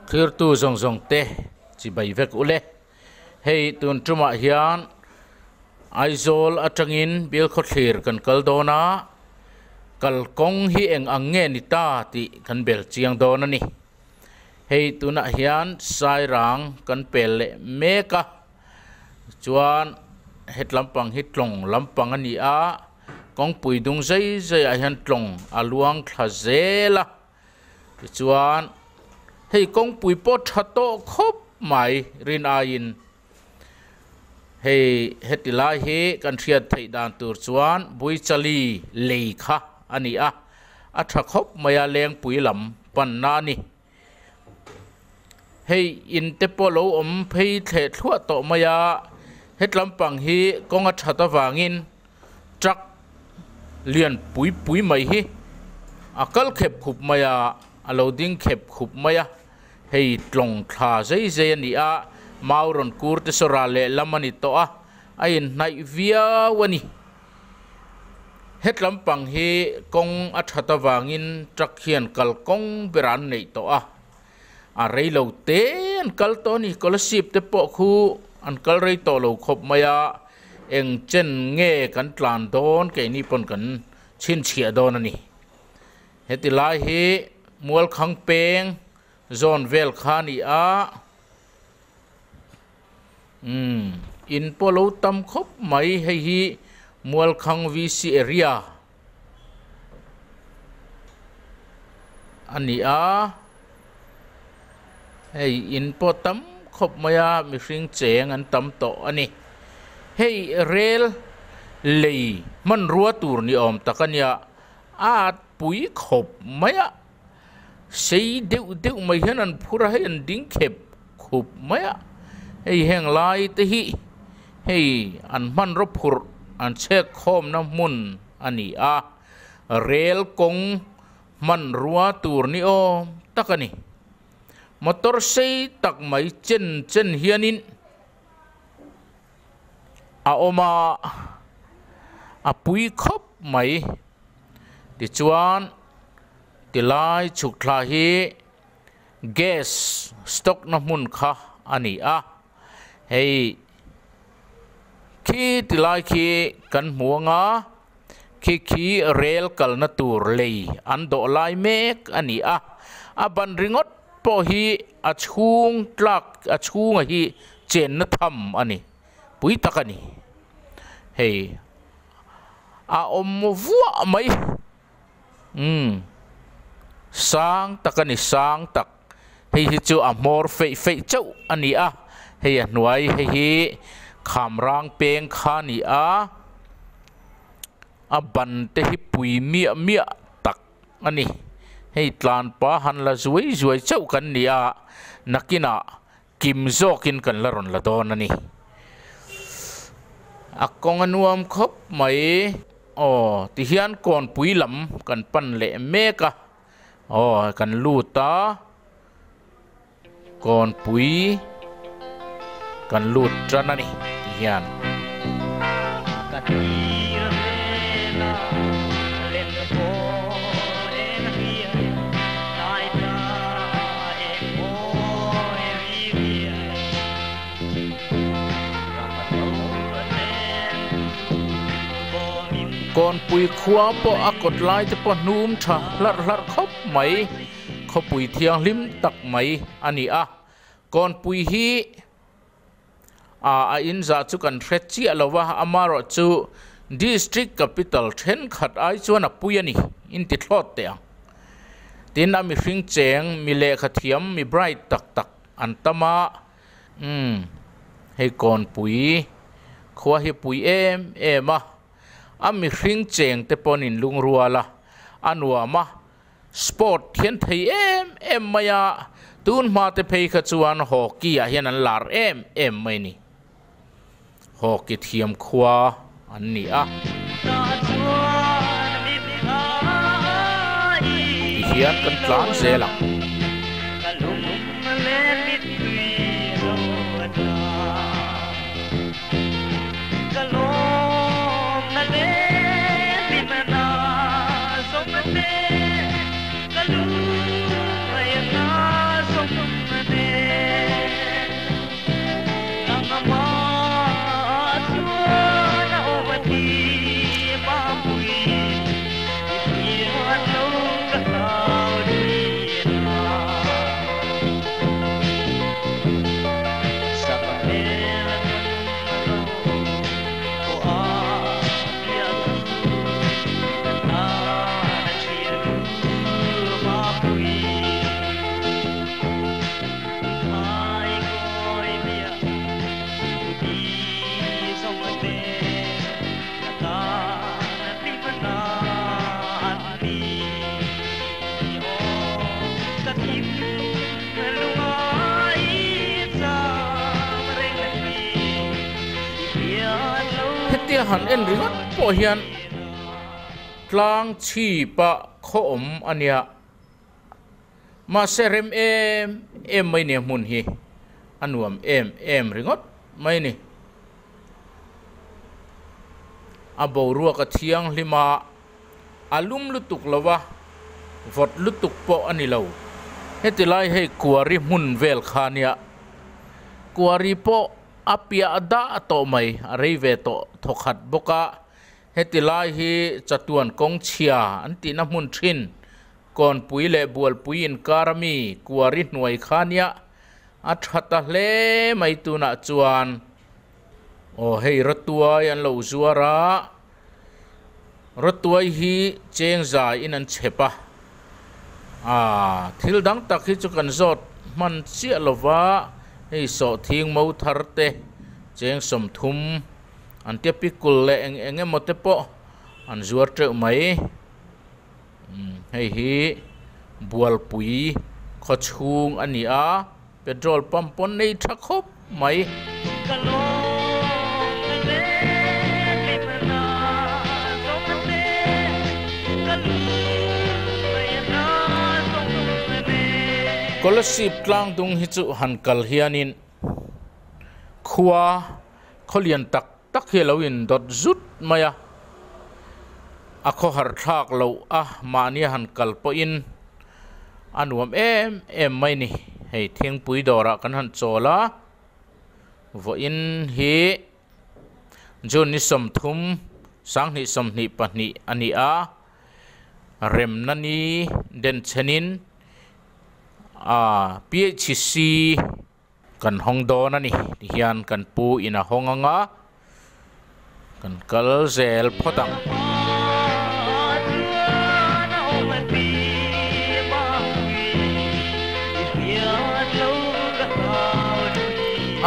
khir tu zong zong te chi bai vek ule hei tun truma hian aizol atangin bil kho thlir kan kal dona kal kong hi eng ange ni ta ti kan bel chiang don ani hei tuna hian sai rang kan pel le meka chuan het lampang hi tlong lampang ani a kong pui dung zai zai a hian tlong aluang thla zela chuan hei kong pui po thato khop mai rin a in hei hetila hi kan thiat thei dan tur chuan bui chali leikha ani a tha khop maya leng pui lam pan na ni hei in te polo om phei the thua to maya het lampang hi kong a thata wangin trak lian pui pui mai hi akal khep khup maya aloading khep khup maya hei tlong thla zai zai ani a mauron kur te sorale lamani to a ain nai via wani het lampang hi kong a thata wangin trak hian kal kong beran nei to a rei lo te an kal to ni scholarship te po khu an kal rei to lo khop maya eng chen nge kan tlan don ke ni pon kan chin chia don ani hetilai hi mual khang peng zone vel khani a in polo tam khop mai hei hi mual khang vc area ani a hei in po tam khop maya mi hring cheng an tam to ani hei rel lei man rua tur ni om takania at pui khop maya sei deu mai hian an phura hai an ding khep khup maya hei heng lai te hi hei an man ro phur an chek khom na mun ani a rel kong man rua tur ni om takani motor sei tak mai chen hianin a oma a pui khop mai ti chuan tilai chuk thla hi gas stock na mun kha ani a hei khi tilai khi kan muanga khi rel kal na tur lei an do lai mek ani a ban ringot po hi a chung tlak a chung hi chen na tham ani pui takani hei a om vua mai sang takani sang tak hei hi chu a mor fei chau ani a hei a hnuai hei hi kham rang peng khani a ban te hi pui mia tak ani hei tlan pa han la zuai chau kan ni a nakina kim zokin kan la ron la don ani akong anuam khop mai ti hian kon pui lam kan pan le meka kan lu ta kon pui kan lu tran ani ti hian kon pui khua po akot lai te po num tha lar khop mai kho pui thiang lim tak mai ani a kon pui hi a in za chu kan thret chi alowa amaro chu district capital then khat ai chuan a pui ani in ti thlot te tin ami hring cheng mi le khathiam mi bright tak an tama hei kon pui khua hi pui em a ami hring cheng te ponin lung ruala anwa ma sport thian thei em maya tun ma te phei kha chuan hockey a hian an lar em mai ni hockey thiam khua an ni a hian kan tlan zela tia han en ringot po hian tlang chi pa khom ania ma serem em mai ne mun hi anuam em ringot mai ni abo ruwa ka thiang lima alum lutuk lawa vot lutuk po ani lo hetilai hei kuari mun vel khania kuari po apia da to mai rei ve to thokhat boka hetilai hi chatuan kong chia anti na mun thin kon puile bual puin karami kuari nuai khania athata hle mai tu na chuan o hei ratua yan lo zuara ratua hi cheng zai in an chepa thil dang tak hi chu kan zot man chia lova hei so thing mo tharte cheng som thum an te pikul le enge mote po an zuar tre mai hei hi bual pui kho chung ani a petrol pump pon nei thakop mai scholarship tlang dung hi chu hankal hianin khuwa kholian tak hi loin dot zut maya akho har thak lo mani hankal po in anuam em mai ni hei theng pui dora kan han chola vo in hi jon ni som thum sang ni som ni pani ani a rem nani den chenin PHC kan hong do na ni hian kan pu ina honganga kan kal zel photang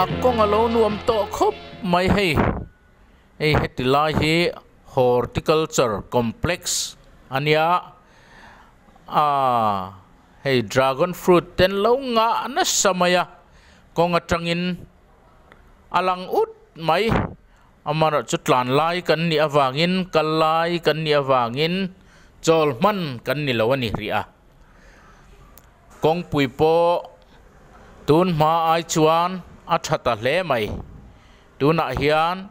akong alo nuam to khop mai hei hetilai hi horticulture complex ania hei dragon fruit ten lo nga na samaya kong atangin alang ut mai amara chutlan lai kan ni awangin kalai kan ni awangin cholman kan ni lawani ria kong puipo tun ma ai chuan athata hle mai tuna hian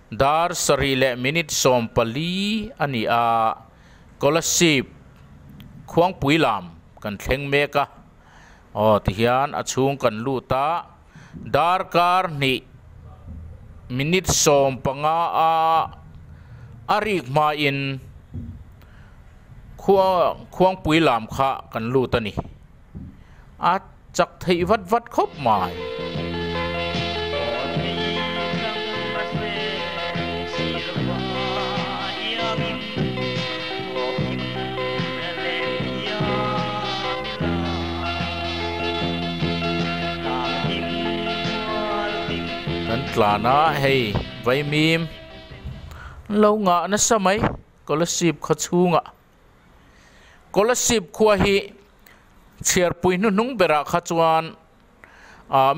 dar sarile minute sompali ani a scholarship khuang puilam kan thleng meka ti hian achung kan luta dar kar ni minute som panga arik ma in khuang puilam kha kan luta ni chak thei vat khop mai lana hei vai mim lo nga na samai scholarship khachunga scholarship khuwa hi chiar pui nu nung bera khachuan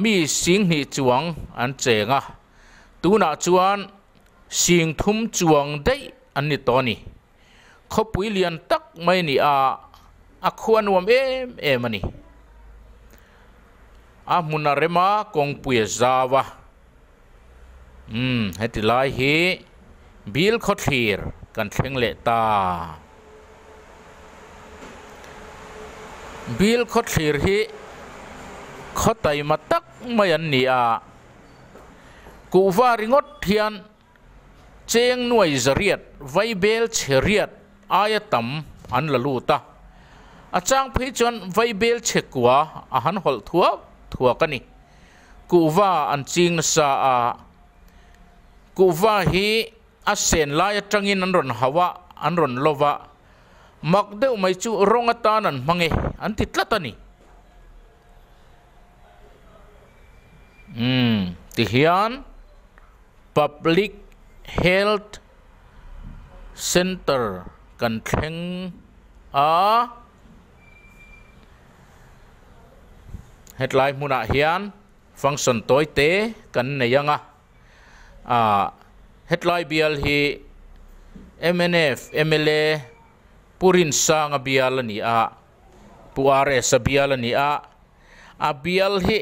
mi sing ni chuang an chenga tuna chuan sing thum chuang dei ani toni khopui lian tak mai ni a khuan wam em ani munarema kong pui zawa hetilai hi bil khothir kan thleng le ta bil khothir hi khotai matak mai an ni ku va ringot hian cheng nuai zariat vai bel cheriat ayatam an laluta achang phei chon vai bel chekwa han hol thua kani ku va an ching na sa kuwa hi asen lai atangin anron hawa anron lova makdeu mai chu rongatanan mange antitlatani tihian public health center kan thleng headline muna hian function toite kan neyanga headline bial hi MNF MLA purin sang a bial ani a puare sa bial ani a bial hi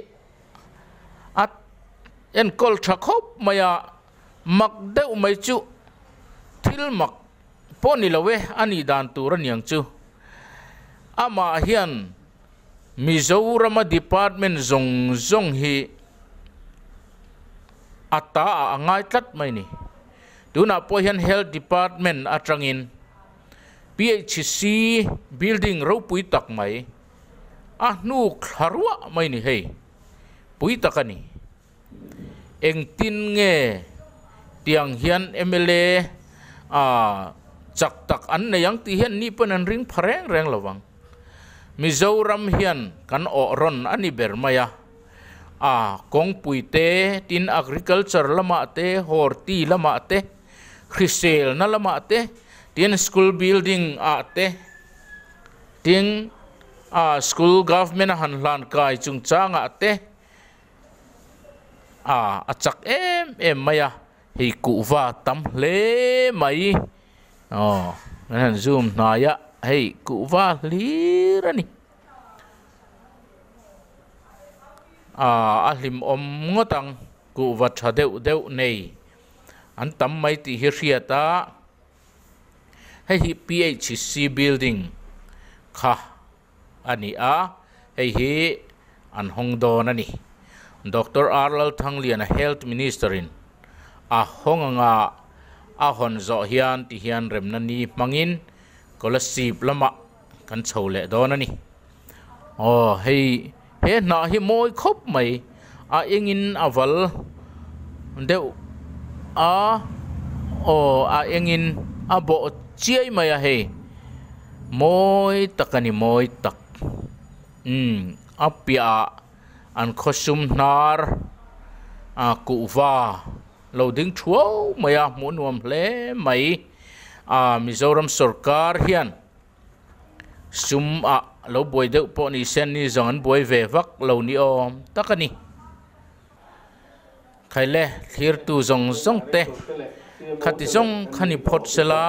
at en kol thakop maya mak deu mai chu thil mak poni lawe ani dan turan yang chu ama hian Mizoram Department zong hi ata angai tlat mai ni tuna po hian Health Department atangin PHC building ro pui tak mai nu kharwa mai ni hei pui takani eng tin nge tiang hian MLA chak tak an na yang ti hian ni panan ring phareng reng lawang Mizoram hian kan ron ani bermaya kong puite tin agriculture lama te horti lama te krisel na lama te tin school building te tin school government hanlan kai chung changa te achak em maya hi kuwa tam le mai nan zoom na ya hei kuwa lirani ahlim ngotang kuwa thadeu nei an tam mai ti hi riata hei hi PHC building kha ani hei hi an hongdon ani Dr. Arlal Thanglian Health Ministerin honganga hon zo hian ti hian remnani mangin scholarship lama kan chole donani hei he na hi moi khop mai engin aval deu engin abo chiai mai hei moi takani moi tak apia an khosum nar kuwa loading thuo maya munuam hle mai Mizoram Sarkar hian sum lo boi deuh po ni sen ni zong an boi ve vak lo ni om takani khaile thir tu zong te khati zong khani phot sela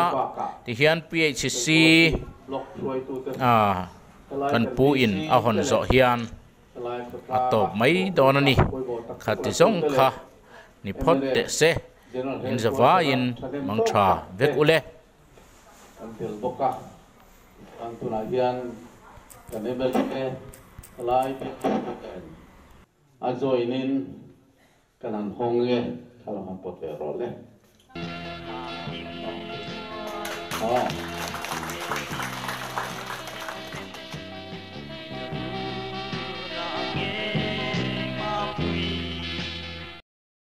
ti hian PHC kan pu in hon zo hian atop mai donani khati zong kha ni phot te se in zawa in mangtha vek ule until boka antuna hian kanebel ke lai ajoinin kanan honge kala pote role